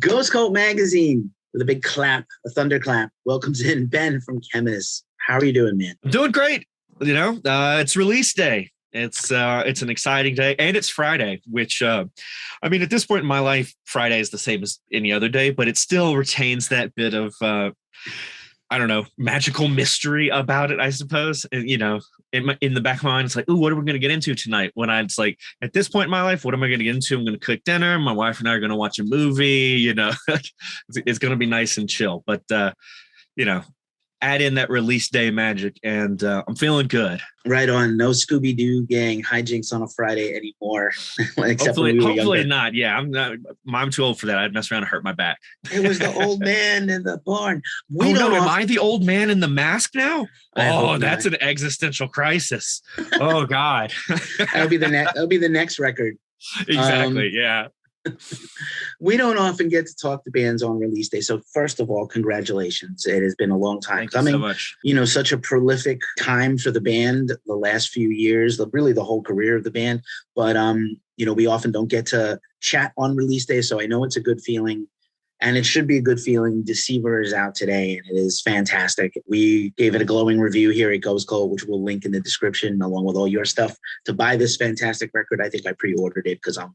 Ghost Cult Magazine with a big clap, a thunderclap, welcomes in Ben from Khemmis. How are you doing, man? I'm doing great. It's release day. It's an exciting day, and it's Friday, which at this point in my life, Friday is the same as any other day, but it still retains that bit of magical mystery about it, I suppose. And, in the back of my mind, it's like, ooh, what are we going to get into tonight? It's like, at this point in my life, what am I going to get into? I'm going to cook dinner. My wife and I are going to watch a movie. It's going to be nice and chill. But add in that release day magic, and I'm feeling good. Right on. No Scooby-Doo gang hijinks on a Friday anymore. Except hopefully not. Yeah, I'm too old for that. I'd mess around and hurt my back. It was the old man in the barn. Am I the old man in the mask now? Oh, that's an existential crisis. Oh God. That'll be the next record. Exactly. Yeah. We don't often get to talk to bands on release day. So first of all, congratulations. It has been a long time coming. Thank you so much. Such a prolific time for the band the last few years, really the whole career of the band. But, we often don't get to chat on release day. So I know it's a good feeling. And it should be a good feeling. Deceiver is out today, and it is fantastic. We gave it a glowing review here at Ghost Cult, which we'll link in the description along with all your stuff to buy this fantastic record. I think I pre-ordered it because I'm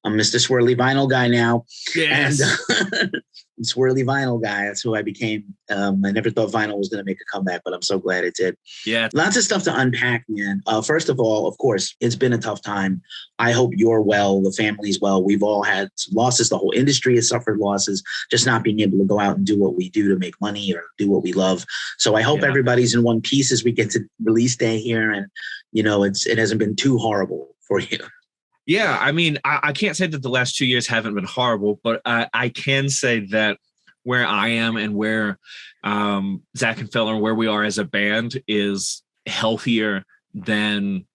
Mr. Swirly Vinyl guy now. Yes. And Swirly Vinyl guy, that's who I became. I never thought vinyl was going to make a comeback, but I'm so glad it did. Yeah. Lots of stuff to unpack, man. First of all, of course, it's been a tough time. I hope you're well, the family's well. We've all had losses. The whole industry has suffered losses, just not being able to go out and do what we do to make money or do what we love. So I hope everybody's in one piece as we get to release day here. And, it hasn't been too horrible for you. Yeah, I can't say that the last 2 years haven't been horrible, but I can say that where I am and where Zach and Phil are, where we are as a band, is healthier than,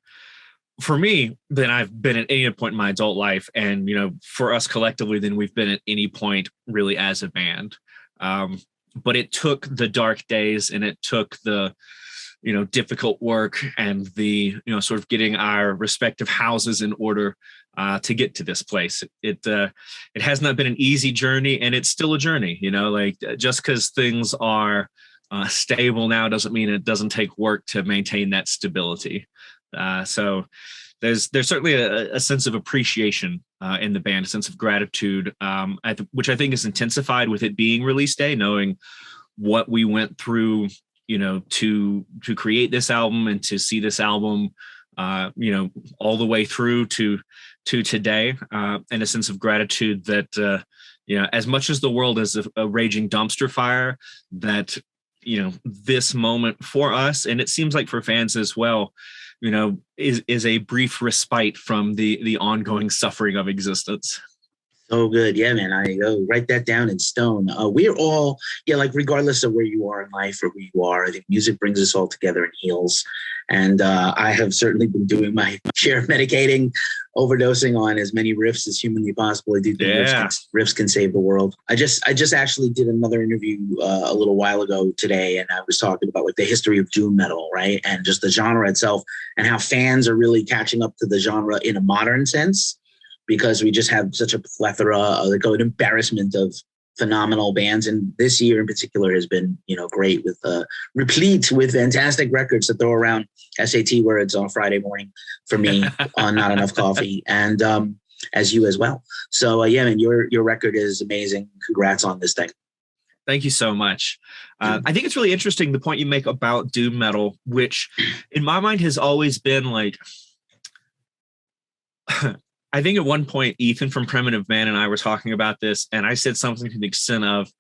for me, than I've been at any point in my adult life. And, for us collectively, than we've been at any point really as a band. But it took the dark days, and it took the difficult work and the, sort of getting our respective houses in order to get to this place. It has not been an easy journey, and it's still a journey, just because things are stable now doesn't mean it doesn't take work to maintain that stability. So there's certainly a sense of appreciation in the band, a sense of gratitude, which I think is intensified with it being release day, knowing what we went through, to create this album and to see this album, all the way through to today, and a sense of gratitude that, as much as the world is a raging dumpster fire, that, this moment for us, and it seems like for fans as well, is a brief respite from the ongoing suffering of existence. So good. Yeah, man. I write that down in stone. We're all, regardless of where you are in life or who you are, I think music brings us all together and heals. And I have certainly been doing my share of medicating, overdosing on as many riffs as humanly possible. I do think riffs can save the world. I just actually did another interview a little while ago today, and I was talking about the history of doom metal, right? And just the genre itself, and how fans are really catching up to the genre in a modern sense, because we just have such a plethora, an embarrassment of phenomenal bands. And this year in particular has been, great, with replete with fantastic records to throw around. SAT words on Friday morning for me on Not Enough Coffee, and as you as well. So man, your record is amazing. Congrats on this thing. Thank you so much. I think it's really interesting, the point you make about doom metal, which in my mind has always been like, I think at one point, Ethan from Primitive Man and I were talking about this, and I said something to the extent of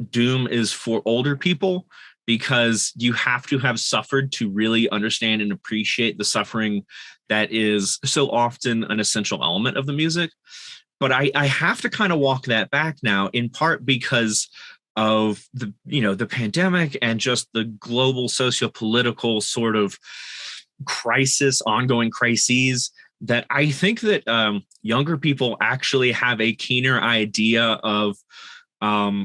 doom is for older people, because you have to have suffered to really understand and appreciate the suffering that is so often an essential element of the music. But I have to kind of walk that back now, in part because of the pandemic and just the global socio-political sort of ongoing crises, that I think that younger people actually have a keener idea of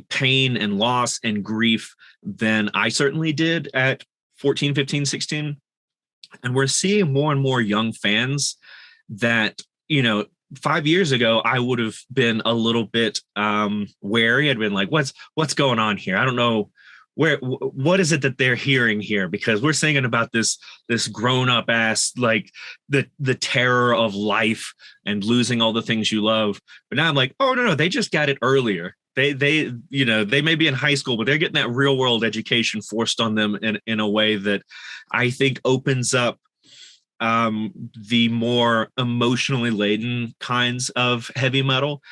pain and loss and grief than I certainly did at 14, 15, 16. And we're seeing more and more young fans that, 5 years ago, I would have been a little bit wary. I'd been like, what's going on here? I don't know what is it that they're hearing here, because we're singing about this grown up ass, like the terror of life and losing all the things you love. But now I'm like, oh no, they just got it earlier. They they may be in high school, but they're getting that real world education forced on them in a way that I think opens up the more emotionally laden kinds of heavy metal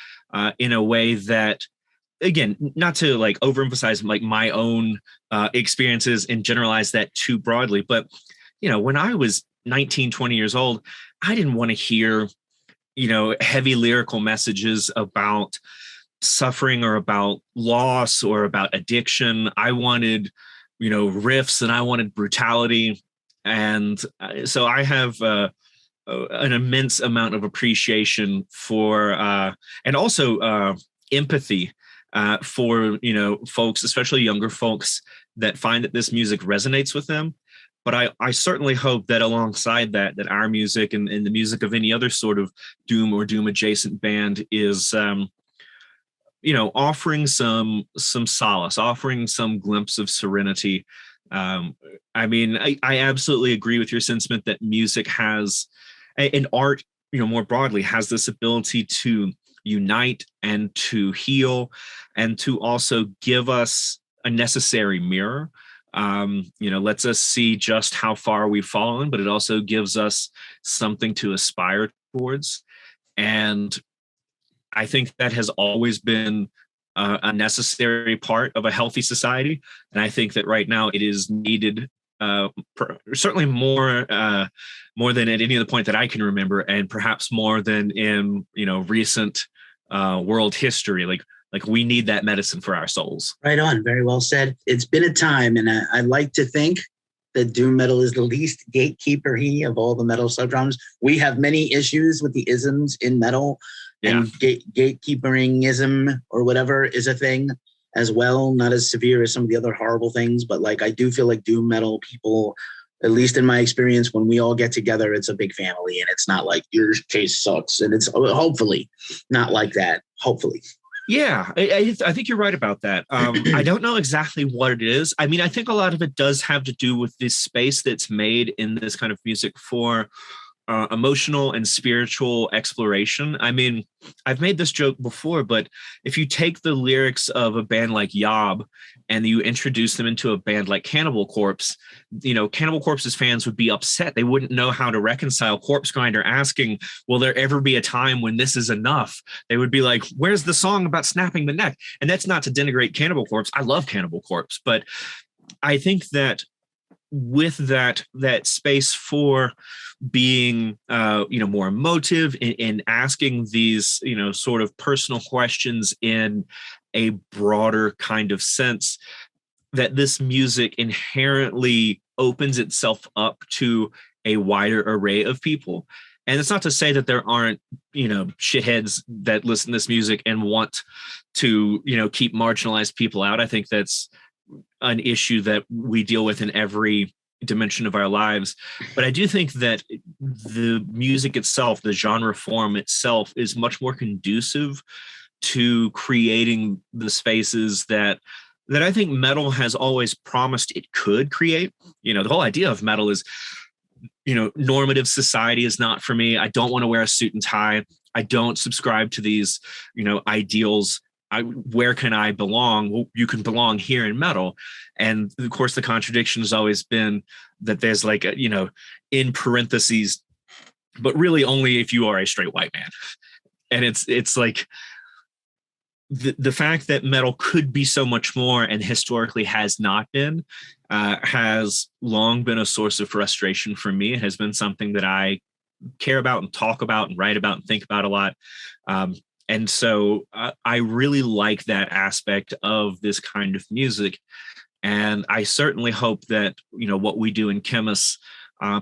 in a way that, again, not to like overemphasize like my own experiences and generalize that too broadly, but when I was 19, 20 years old, I didn't want to hear heavy lyrical messages about suffering or about loss or about addiction. I wanted riffs, and I wanted brutality. And so I have an immense amount of appreciation for and also empathy for folks, especially younger folks, that find that this music resonates with them. But I certainly hope that alongside that our music and the music of any other sort of doom or doom adjacent band is offering some solace, offering some glimpse of serenity. I mean, I absolutely agree with your sentiment that music has, and art, more broadly, has this ability to unite and to heal and to also give us a necessary mirror. Lets us see just how far we've fallen, but it also gives us something to aspire towards. And I think that has always been a necessary part of a healthy society. And I think that right now it is needed certainly more than at any other point that I can remember, and perhaps more than in recent world history. Like we need that medicine for our souls. Right on. Very well said. It's been a time, and I like to think that doom metal is the least gatekeeper-y of all the metal subgenres. We have many issues with the isms in metal, and gatekeeperingism or whatever is a thing as well. Not as severe as some of the other horrible things, but like I do feel like doom metal people, at least in my experience, when we all get together, it's a big family, and it's not like your taste sucks, and it's hopefully not like that. Hopefully. Yeah, I think you're right about that. I don't know exactly what it is. I mean, I think a lot of it does have to do with this space that's made in this kind of music for emotional and spiritual exploration. I mean, I've made this joke before, but if you take the lyrics of a band like Yob and you introduce them into a band like Cannibal Corpse, Cannibal Corpse's fans would be upset. They wouldn't know how to reconcile Corpse Grinder asking, will there ever be a time when this is enough? They would be like, where's the song about snapping the neck? And that's not to denigrate Cannibal Corpse. I love Cannibal Corpse, but I think that with that space for being more emotive in asking these sort of personal questions in a broader kind of sense, that this music inherently opens itself up to a wider array of people. And it's not to say that there aren't shitheads that listen to this music and want to keep marginalized people out. I think that's an issue that we deal with in every dimension of our lives. But I do think that the music itself, the genre form itself, is much more conducive to creating the spaces that I think metal has always promised it could create. The whole idea of metal is, normative society is not for me. I don't want to wear a suit and tie. I don't subscribe to these, ideals. Where can I belong? Well, you can belong here in metal. And of course, the contradiction has always been that there's like, in parentheses, but really only if you are a straight white man. And it's like the fact that metal could be so much more and historically has not been, has long been a source of frustration for me. It has been something that I care about and talk about and write about and think about a lot. And so I really like that aspect of this kind of music. And I certainly hope that, what we do in Khemmis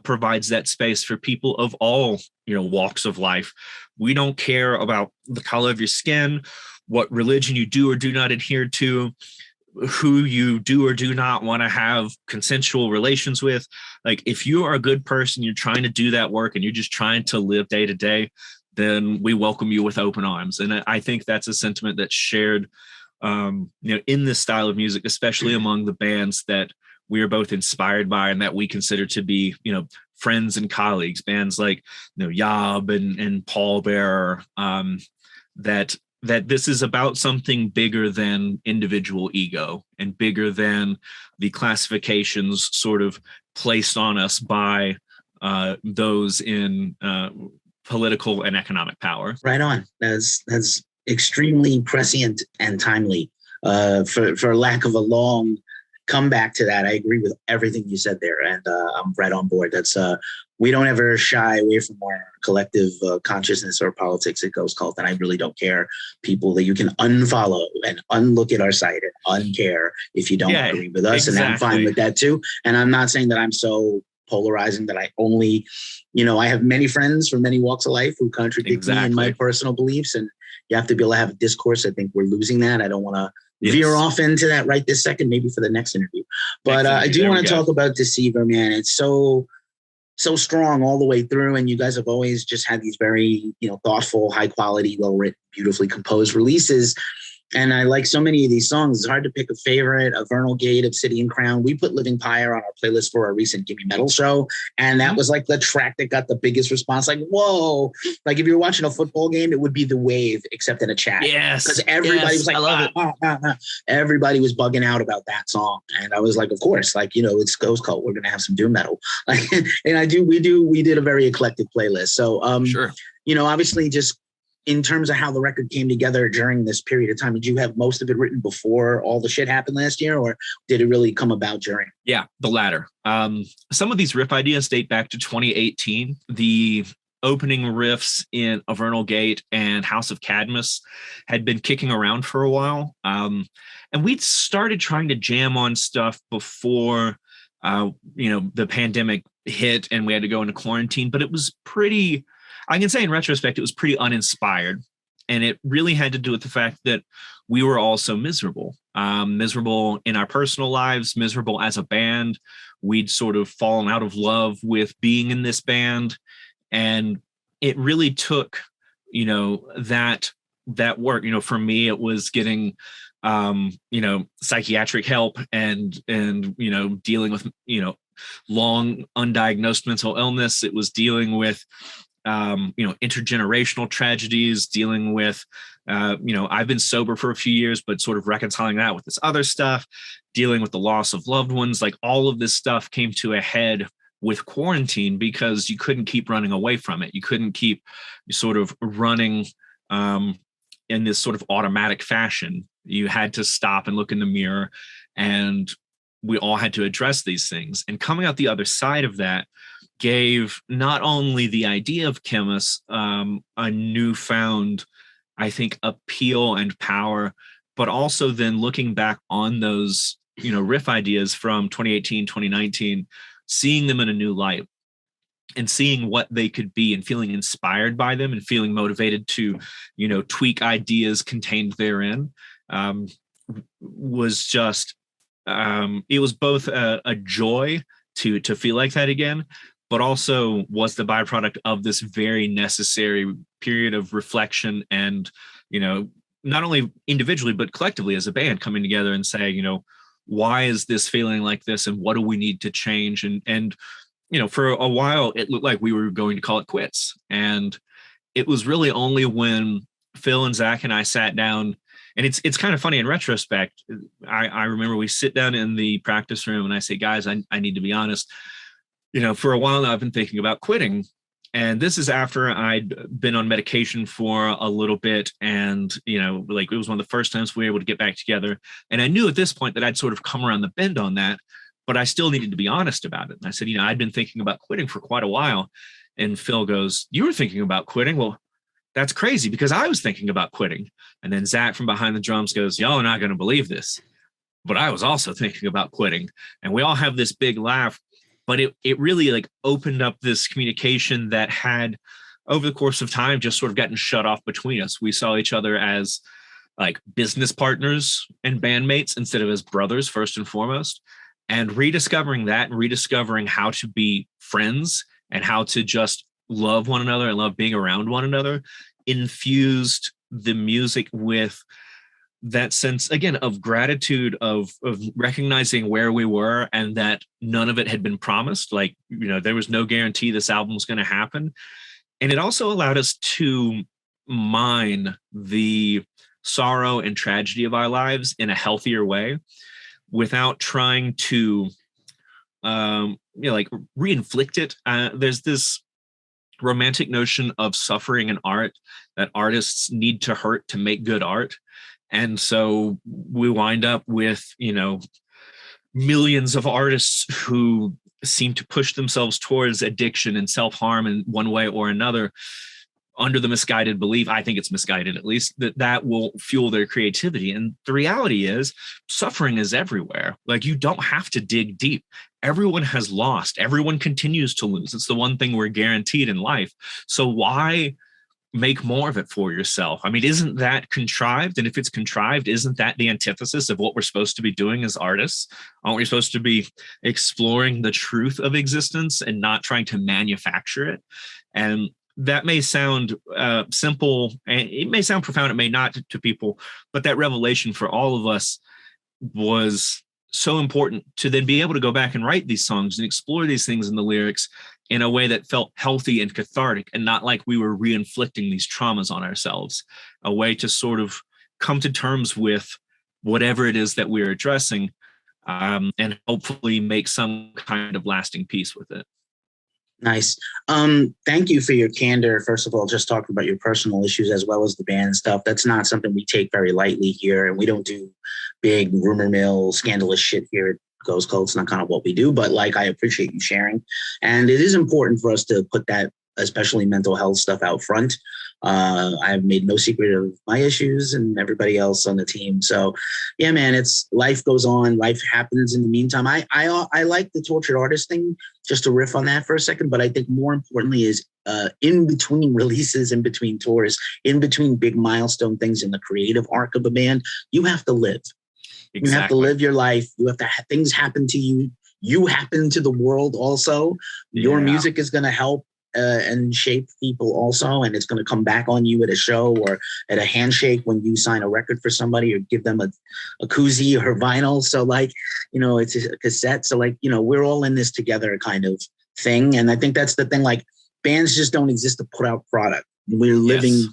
provides that space for people of all, walks of life. We don't care about the color of your skin, what religion you do or do not adhere to, who you do or do not want to have consensual relations with. Like, if you are a good person, you're trying to do that work and you're just trying to live day to day, then we welcome you with open arms. And I think that's a sentiment that's shared, in this style of music, especially among the bands that we are both inspired by and that we consider to be, friends and colleagues, bands like, Yob and Paul Bearer, that this is about something bigger than individual ego and bigger than the classifications sort of placed on us by those in political and economic power. Right on. That's extremely prescient and timely. For lack of a long comeback to that, I agree with everything you said there, and I'm right on board. That's we don't ever shy away from our collective consciousness or politics at Ghost Cult, and I really don't care. People that you can unfollow and unlook at our site and uncare if you don't agree with us, exactly. And I'm fine with that too. And I'm not saying that I'm so polarizing that I only, I have many friends from many walks of life who contradict me in my personal beliefs, and you have to be able to have a discourse. I think we're losing that. I don't want to veer off into that right this second, maybe for the next interview. But I do want to talk about Deceiver, man. It's so strong all the way through. And you guys have always just had these very, thoughtful, high quality, well written, beautifully composed releases. And I like so many of these songs. It's hard to pick a favorite. A Vernal Gate, Obsidian Crown. We put Living Pyre on our playlist for our recent Gimme Metal show. And that was like the track that got the biggest response. Like, whoa. Like if you're watching a football game, it would be The Wave, except in a chat. Yes. Because everybody was like, I love it. Everybody was bugging out about that song. And I was like, of course, like, it's Ghost Cult. We're going to have some doom metal. Like, and we did a very eclectic playlist. So, sure. Obviously just, in terms of how the record came together during this period of time, did you have most of it written before all the shit happened last year, or did it really come about during? Yeah, the latter. Some of these riff ideas date back to 2018. The opening riffs in A Vernal Gate and House of Khemmis had been kicking around for a while. And we'd started trying to jam on stuff before, the pandemic hit and we had to go into quarantine, but it was pretty... I can say in retrospect, it was pretty uninspired. And it really had to do with the fact that we were all so miserable in our personal lives, miserable as a band. We'd sort of fallen out of love with being in this band. And it really took, that work, for me, it was getting, psychiatric help and, dealing with, long undiagnosed mental illness. It was dealing with, intergenerational tragedies, dealing with, I've been sober for a few years, but sort of reconciling that with this other stuff, dealing with the loss of loved ones. Like all of this stuff came to a head with quarantine because you couldn't keep running away from it. You couldn't keep sort of running in this sort of automatic fashion. You had to stop and look in the mirror, and we all had to address these things. And coming out the other side of that gave not only the idea of Khemmis a newfound, I think, appeal and power, but also then looking back on those, riff ideas from 2018, 2019, seeing them in a new light and seeing what they could be and feeling inspired by them and feeling motivated to, tweak ideas contained therein was just, it was both a joy to feel like that again, but also was the byproduct of this very necessary period of reflection and, not only individually, but collectively as a band coming together and saying, why is this feeling like this and what do we need to change? And for a while, it looked like we were going to call it quits. And it was really only when Phil and Zach and I sat down, and it's kind of funny in retrospect. I remember we sit down in the practice room and I say, guys, I need to be honest. For a while now, I've been thinking about quitting. And this is after I'd been on medication for a little bit. And, it was one of the first times we were able to get back together. And I knew at this point that I'd sort of come around the bend on that, but I still needed to be honest about it. And I said, I'd been thinking about quitting for quite a while. And Phil goes, you were thinking about quitting? Well, that's crazy because I was thinking about quitting. And then Zach from behind the drums goes, y'all are not going to believe this, but I was also thinking about quitting. And we all have this big laugh. But it really opened up this communication that had over the course of time just sort of gotten shut off between us. We saw each other as business partners and bandmates instead of as brothers first and foremost. And rediscovering that and rediscovering how to be friends and how to just love one another and love being around one another, infused the music with that sense again of gratitude, of recognizing where we were and that none of it had been promised. Like, there was no guarantee this album was going to happen. And it also allowed us to mine the sorrow and tragedy of our lives in a healthier way without trying to like reinflict it. There's this romantic notion of suffering in art, that artists need to hurt to make good art. And so we wind up with, millions of artists who seem to push themselves towards addiction and self-harm in one way or another, under the misguided belief, I think it's misguided at least, that will fuel their creativity. And the reality is suffering is everywhere. Like, you don't have to dig deep. Everyone has lost. Everyone continues to lose. It's the one thing we're guaranteed in life. So why make more of it for yourself? I mean, isn't that contrived? And if it's contrived, isn't that the antithesis of what we're supposed to be doing as artists? Aren't we supposed to be exploring the truth of existence and not trying to manufacture it? And that may sound simple, and it may sound profound, it may not to people, but that revelation for all of us was so important to then be able to go back and write these songs and explore these things in the lyrics in a way that felt healthy and cathartic, and not like we were re-inflicting these traumas on ourselves. A way to sort of come to terms with whatever it is that we're addressing, and hopefully make some kind of lasting peace with it. Nice. Thank you for your candor. First of all, just talking about your personal issues as well as the band stuff. That's not something we take very lightly here. And we don't do big rumor mill, scandalous shit here at Ghost Cult. It's not kind of what we do, but like, I appreciate you sharing. And it is important for us to put that, especially mental health stuff, out front. I've made no secret of my issues and everybody else on the team. So yeah, man, it's life goes on. Life happens in the meantime. I like the tortured artist thing, just to riff on that for a second. But I think more importantly is in between releases, in between tours, in between big milestone things in the creative arc of a band, you have to live. Exactly. You have to live your life. You have to things happen to you. You happen to the world also. Your music is going to help and shape people also, and it's going to come back on you at a show or at a handshake when you sign a record for somebody or give them a koozie or vinyl. So like, it's a cassette. So like, we're all in this together kind of thing. And I think that's the thing, like, bands just don't exist to put out product. We're living,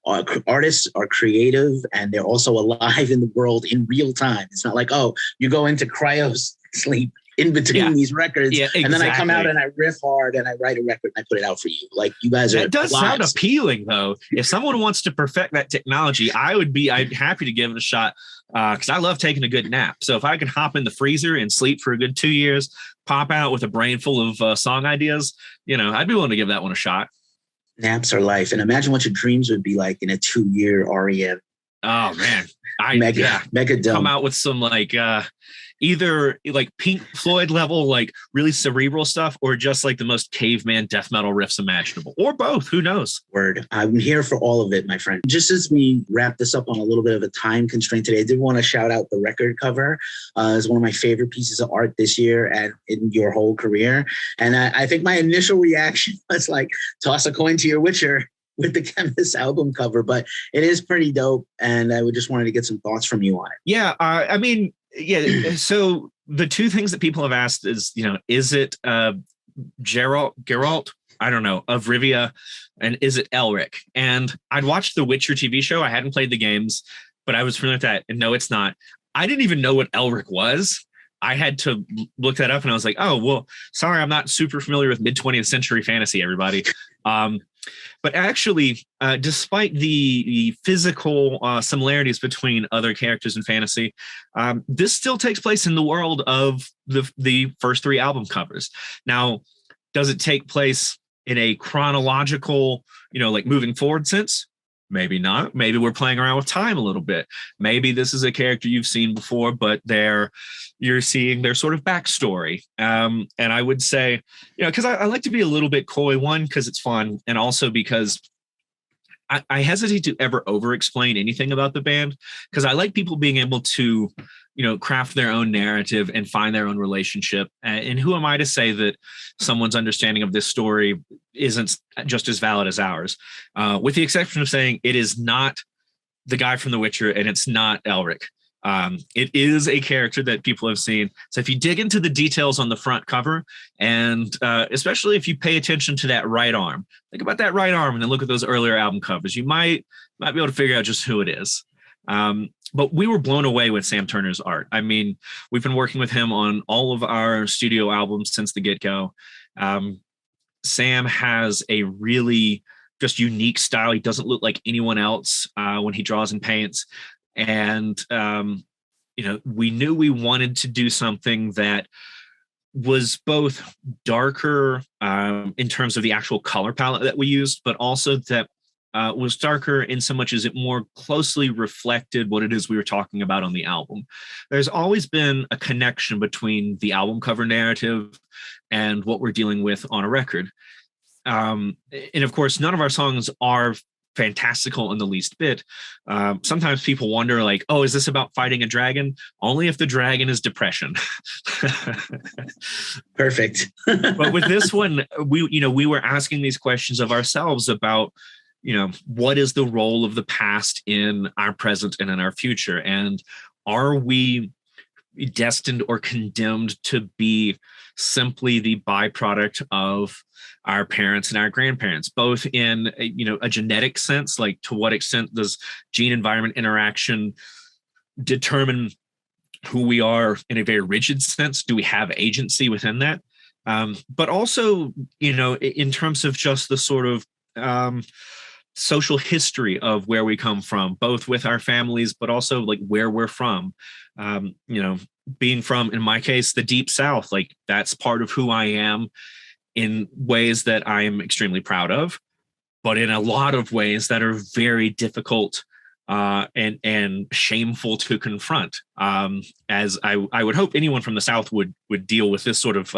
artists are creative, and they're also alive in the world in real time. It's not like, oh, you go into cryo sleep in between these records, exactly. And then I come out and I riff hard and I write a record and I put it out for you. Like, you guys are. That does sound appealing, though. If someone wants to perfect that technology, I'd happy to give it a shot, because I love taking a good nap. So if I could hop in the freezer and sleep for a good 2 years, pop out with a brain full of song ideas, I'd be willing to give that one a shot. Naps are life. And imagine what your dreams would be like in a 2-year REM. Oh man. Mega dumb. Come out with some like either like Pink Floyd level, like really cerebral stuff, or just like the most caveman death metal riffs imaginable, or both. Who knows? Word. I'm here for all of it, my friend. Just as we wrap this up on a little bit of a time constraint today, I did want to shout out the record cover. It's one of my favorite pieces of art this year and in your whole career. And I think my initial reaction was like, toss a coin to your Witcher with the Khemmis album cover, but it is pretty dope. And I would just wanted to get some thoughts from you on it. Yeah. I mean, so the two things that people have asked is, is it Geralt, I don't know, of Rivia, and is it Elric? And I'd watched the Witcher TV show. I hadn't played the games, but I was familiar with that. And no, it's not. I didn't even know what Elric was. I had to look that up, and I was like, oh, well, sorry, I'm not super familiar with mid-20th century fantasy, everybody. But actually, despite the physical similarities between other characters in fantasy, this still takes place in the world of the first 3 album covers. Now, does it take place in a chronological, like moving forward sense? Maybe not. Maybe we're playing around with time a little bit. Maybe this is a character you've seen before, but you're seeing their sort of backstory. And I would say, because I like to be a little bit coy, one, because it's fun, and also because I hesitate to ever over-explain anything about the band, because I like people being able to craft their own narrative and find their own relationship. And who am I to say that someone's understanding of this story isn't just as valid as ours? With the exception of saying it is not the guy from The Witcher and it's not Elric. It is a character that people have seen. So if you dig into the details on the front cover, and especially if you pay attention to that right arm, think about that right arm and then look at those earlier album covers, you might be able to figure out just who it is. But we were blown away with Sam Turner's art. I mean, we've been working with him on all of our studio albums since the get-go. Sam has a really just unique style. He doesn't look like anyone else when he draws and paints. And, we knew we wanted to do something that was both darker in terms of the actual color palette that we used, but also that was darker in so much as it more closely reflected what it is we were talking about on the album. There's always been a connection between the album cover narrative and what we're dealing with on a record. And of course, none of our songs are fantastical in the least bit. Sometimes people wonder, like, oh, is this about fighting a dragon? Only if the dragon is depression. Perfect. But with this one, we were asking these questions of ourselves about, what is the role of the past in our present and in our future? And are we destined or condemned to be simply the byproduct of our parents and our grandparents, both in a genetic sense, like to what extent does gene environment interaction determine who we are in a very rigid sense? Do we have agency within that? But also, in terms of just the sort of social history of where we come from, both with our families, but also like where we're from. Being from, in my case, the Deep South, like that's part of who I am in ways that I am extremely proud of, but in a lot of ways that are very difficult and shameful to confront. As I would hope anyone from the South would deal with this sort of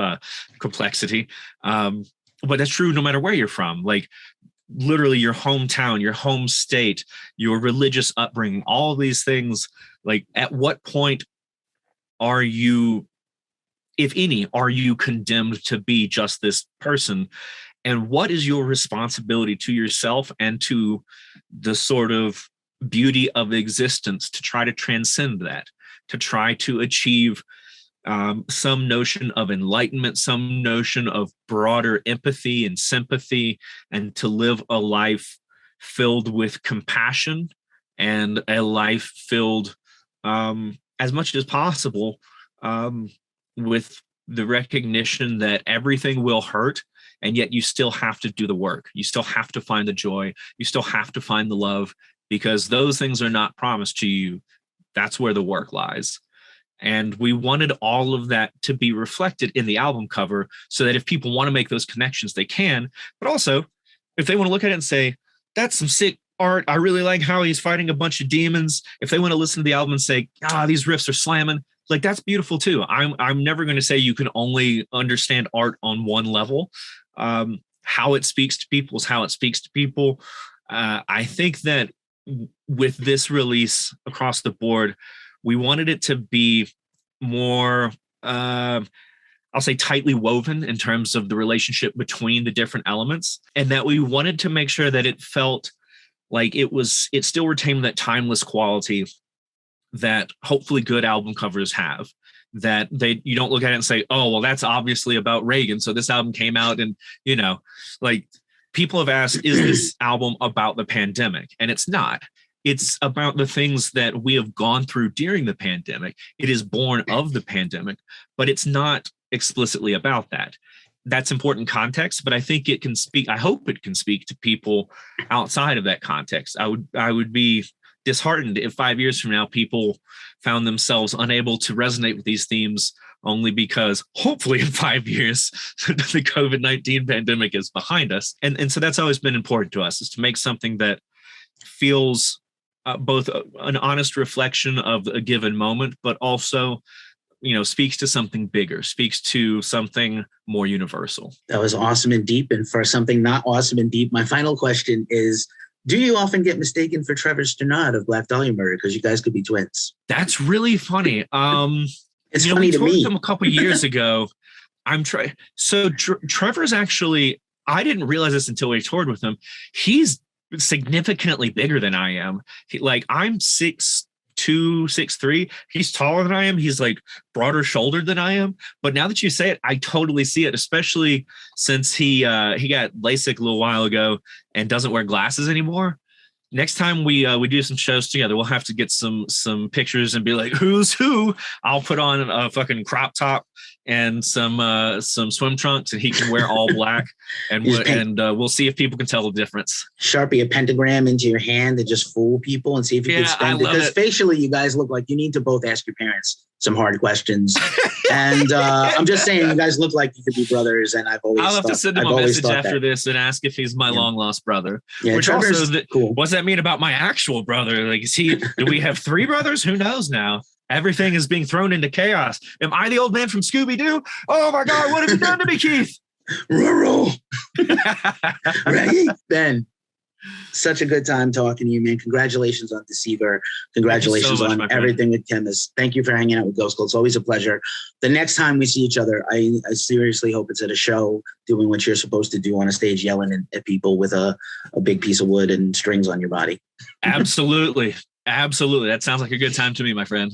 complexity. But that's true no matter where you're from. Like literally your hometown, your home state, your religious upbringing, all these things. Like at what point are you, if any, are you condemned to be just this person? And what is your responsibility to yourself and to the sort of beauty of existence to try to transcend that, to try to achieve some notion of enlightenment, some notion of broader empathy and sympathy, and to live a life filled with compassion and a life filled as much as possible with the recognition that everything will hurt, and yet you still have to do the work. You still have to find the joy. You still have to find the love, because those things are not promised to you. That's where the work lies. And we wanted all of that to be reflected in the album cover so that if people want to make those connections, they can. But also, if they want to look at it and say, that's some sick art, I really like how he's fighting a bunch of demons. If they want to listen to the album and say, these riffs are slamming, like that's beautiful too. I'm never going to say you can only understand art on one level. How it speaks to people is how it speaks to people. I think that with this release across the board, we wanted it to be more, I'll say tightly woven in terms of the relationship between the different elements, and that we wanted to make sure that it felt like it still retained that timeless quality that hopefully good album covers have, that you don't look at it and say, oh, well, that's obviously about Reagan, so this album came out and, like people have asked, is this album about the pandemic? And it's not. It's about the things that we have gone through during the pandemic. It is born of the pandemic, but it's not explicitly about that. That's important context, but I think it can speak, I hope it can speak to people outside of that context. I would be disheartened if 5 years from now people found themselves unable to resonate with these themes only because hopefully in 5 years the COVID-19 pandemic is behind us. And so that's always been important to us, is to make something that feels both an honest reflection of a given moment, but also, speaks to something bigger, speaks to something more universal. That was awesome and deep. And for something not awesome and deep, my final question is, Do you often get mistaken for Trevor Stannard of Black Dahlia Murder? Because you guys could be twins. That's really funny. It's funny we to toured me. with him a couple years ago. Trevor's actually, I didn't realize this until we toured with him. He's significantly bigger than I am. I'm 6'2", 6'3". He's taller than I am. He's like broader shouldered than I am. But now that you say it, I totally see it, especially since he got LASIK a little while ago and doesn't wear glasses anymore. Next time we do some shows together, we'll have to get some pictures and be like, who's who? I'll put on a fucking crop top and some swim trunks, and he can wear all black, and we'll see if people can tell the difference. Sharpie a pentagram into your hand and just fool people and see if you can spend it. Because facially, you guys look like you need to both ask your parents some hard questions. And I'm just saying, you guys look like you could be brothers. And I'll have to send him a message after this and ask if he's my long lost brother. Yeah, which Trevor's also, cool. What does that mean about my actual brother? Like, do we have 3 brothers? Who knows now? Everything is being thrown into chaos. Am I the old man from Scooby-Doo? Oh my God, what have you done to me, Keith? Rural. Right? Ben, such a good time talking to you, man. Congratulations on Deceiver. Congratulations so much, on everything with Khemmis. Thank you for hanging out with Ghost Cult. It's always a pleasure. The next time we see each other, I seriously hope it's at a show doing what you're supposed to do on a stage, yelling at people with a big piece of wood and strings on your body. Absolutely. Absolutely. That sounds like a good time to me, my friend.